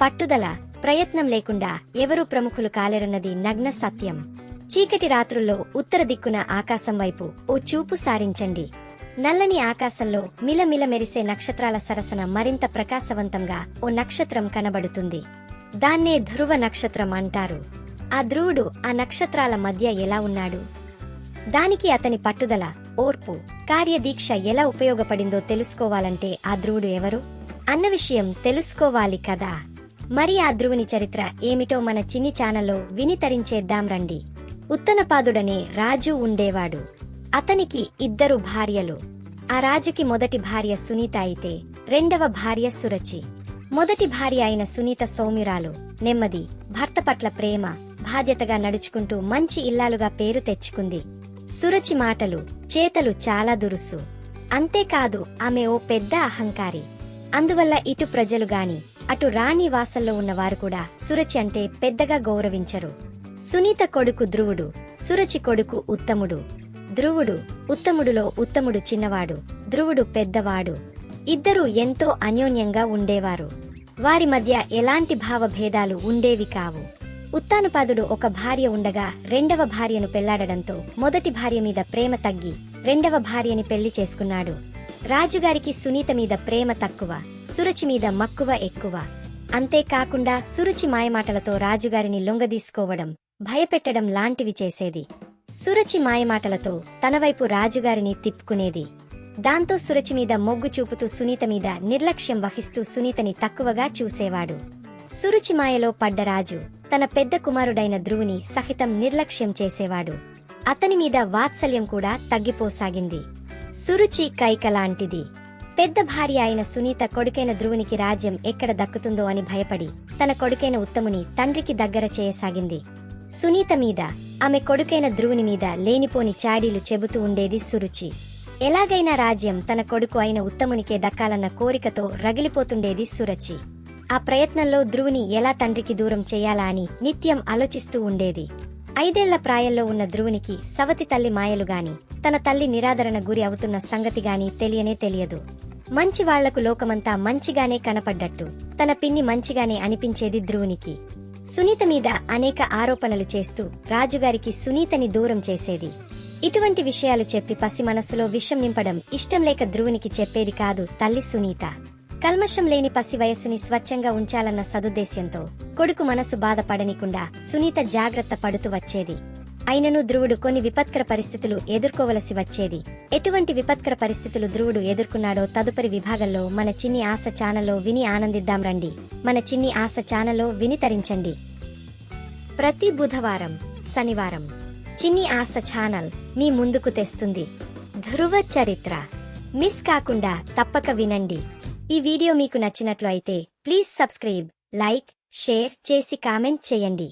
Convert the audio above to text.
పట్టుదల, ప్రయత్నం లేకుండా ఎవరూ ప్రముఖులు కాలేరన్నది నగ్న సత్యం. చీకటి రాత్రుల్లో ఉత్తర దిక్కున ఆకాశం వైపు ఓ చూపు సారించండి. నల్లని ఆకాశంలో మిలమిల మెరిసే నక్షత్రాల సరసన మరింత ప్రకాశవంతంగా ఓ నక్షత్రం కనబడుతుంది. దాన్నే ధ్రువ నక్షత్రం అంటారు. ఆ ధ్రువుడు ఆ నక్షత్రాల మధ్య ఎలా ఉన్నాడు? దానికి అతని పట్టుదల, ఓర్పు, కార్యదీక్ష ఎలా ఉపయోగపడిందో తెలుసుకోవాలంటే ఆ ధ్రువుడు ఎవరు అన్న విషయం తెలుసుకోవాలి కదా. మరి ఆ ధ్రువుని చరిత్ర ఏమిటో మన చిన్ని ఛానల్లో విని తరించేద్దాం రండి. ఉత్తనపాదుడనే రాజు ఉండేవాడు. అతనికి 2 భార్యలు. ఆ రాజుకి మొదటి భార్య సునీత అయితే రెండవ భార్య సురచి. మొదటి భార్య అయిన సునీత సౌమ్యురాలు, నెమ్మది, భర్త పట్ల ప్రేమ, బాధ్యతగా నడుచుకుంటూ మంచి ఇల్లాలుగా పేరు తెచ్చుకుంది. సురచి మాటలు, చేతలు చాలా దురుసు. అంతేకాదు ఆమె ఓ పెద్ద అహంకారి. అందువల్ల ఇటు ప్రజలు గాని అటు రాణి వాసల్లో ఉన్నవారు కూడా సురచి అంటే పెద్దగా గౌరవించరు. సునీత కొడుకు ధ్రువుడు, సురచి కొడుకు ఉత్తముడు. ధ్రువుడు, ఉత్తముడులో ఉత్తముడు చిన్నవాడు, ధ్రువుడు పెద్దవాడు. ఇద్దరూ ఎంతో అన్యోన్యంగా ఉండేవారు. వారి మధ్య ఎలాంటి భావభేదాలు ఉండేవి కావు. ఉత్తానపాదుడు ఒక భార్య ఉండగా రెండవ భార్యను పెళ్లాడడంతో మొదటి భార్య మీద ప్రేమ తగ్గి రెండవ భార్యని పెళ్లి చేసుకున్నాడు. రాజుగారికి సునీత మీద ప్రేమ తక్కువ, సురచి మీద మక్కువ ఎక్కువ. అంతేకాకుండా సురుచి మాయమాటలతో రాజుగారిని లొంగదీసుకోవడం, భయపెట్టడం లాంటివి చేసేది. సురచి మాయమాటలతో తనవైపు రాజుగారిని తిప్పుకునేది. దాంతో సురచి మీద మొగ్గు చూపుతూ సునీత మీద నిర్లక్ష్యం వహిస్తూ సునీతని తక్కువగా చూసేవాడు. సురుచి మాయలో పడ్డ రాజు తన పెద్ద కుమారుడైన ధ్రువుని సహితం నిర్లక్ష్యం చేసేవాడు. అతని మీద వాత్సల్యం కూడా తగ్గిపోసాగింది. సురుచి కైకలాంటిది. పెద్ద భార్య అయిన సునీత కొడుకైన ధ్రువునికి రాజ్యం ఎక్కడ దక్కుతుందో అని భయపడి తన కొడుకైన ఉత్తముని తండ్రికి దగ్గర చేయసాగింది. సునీత మీద, ఆమె కొడుకైన ధ్రువుని మీద లేనిపోని చాడీలు చెబుతూ ఉండేది సురుచి. ఎలాగైనా రాజ్యం తన కొడుకు అయిన ఉత్తమునికే దక్కాలన్న కోరికతో రగిలిపోతుండేది సురచి. ఆ ప్రయత్నంలో ధ్రువుని ఎలా తండ్రికి దూరం చెయ్యాలా అని నిత్యం ఆలోచిస్తూ ఉండేది. 5 ఏళ్ల ప్రాయంలో ఉన్న ధ్రువునికి సవతి తల్లి మాయలుగాని, తన తల్లి నిరాదరణ గురి అవుతున్న సంగతిగాని తెలియనే తెలియదు. మంచి వాళ్లకు లోకమంతా మంచిగానే కనపడ్డట్టు తన పిన్ని మంచిగానే అనిపించేది ధ్రువునికి. సునీత మీద అనేక ఆరోపణలు చేస్తూ రాజుగారికి సునీతని దూరం చేసేది. ఇటువంటి విషయాలు చెప్పి పసి మనస్సులో విషం నింపడం ఇష్టం లేక ధ్రువునికి చెప్పేది కాదు తల్లి సునీత. కల్మషం లేని పసి వయస్సుని స్వచ్ఛంగా ఉంచాలన్న సదుద్దేశ్యంతో కొడుకు మనసు బాధపడనికుండా సునీత జాగ్రత్త పడుతూ వచ్చేది. అయినను ధ్రువుడు కొన్ని విపత్కర పరిస్థితులు ఎదుర్కోవలసి వచ్చేది. ఎటువంటి విపత్కర పరిస్థితులు ధ్రువుడు ఎదుర్కొన్నాడో తదుపరి విభాగంలో మన చిన్ని ఆశ ఛానల్లో విని ఆనందిద్దాం రండి. మన చిన్ని ఆశ ఛానల్లో విని తరించండి. ప్రతి బుధవారం, శనివారం చిన్ని ఆశ ఛానల్ మీ ముందుకు తెస్తుంది ధ్రువ చరిత్ర. మిస్ కాకుండా తప్పక వినండి. ఈ వీడియో మీకు నచ్చినట్లు అయితే ప్లీజ్ సబ్స్క్రైబ్, లైక్, షేర్ చేసి కామెంట్ చేయండి.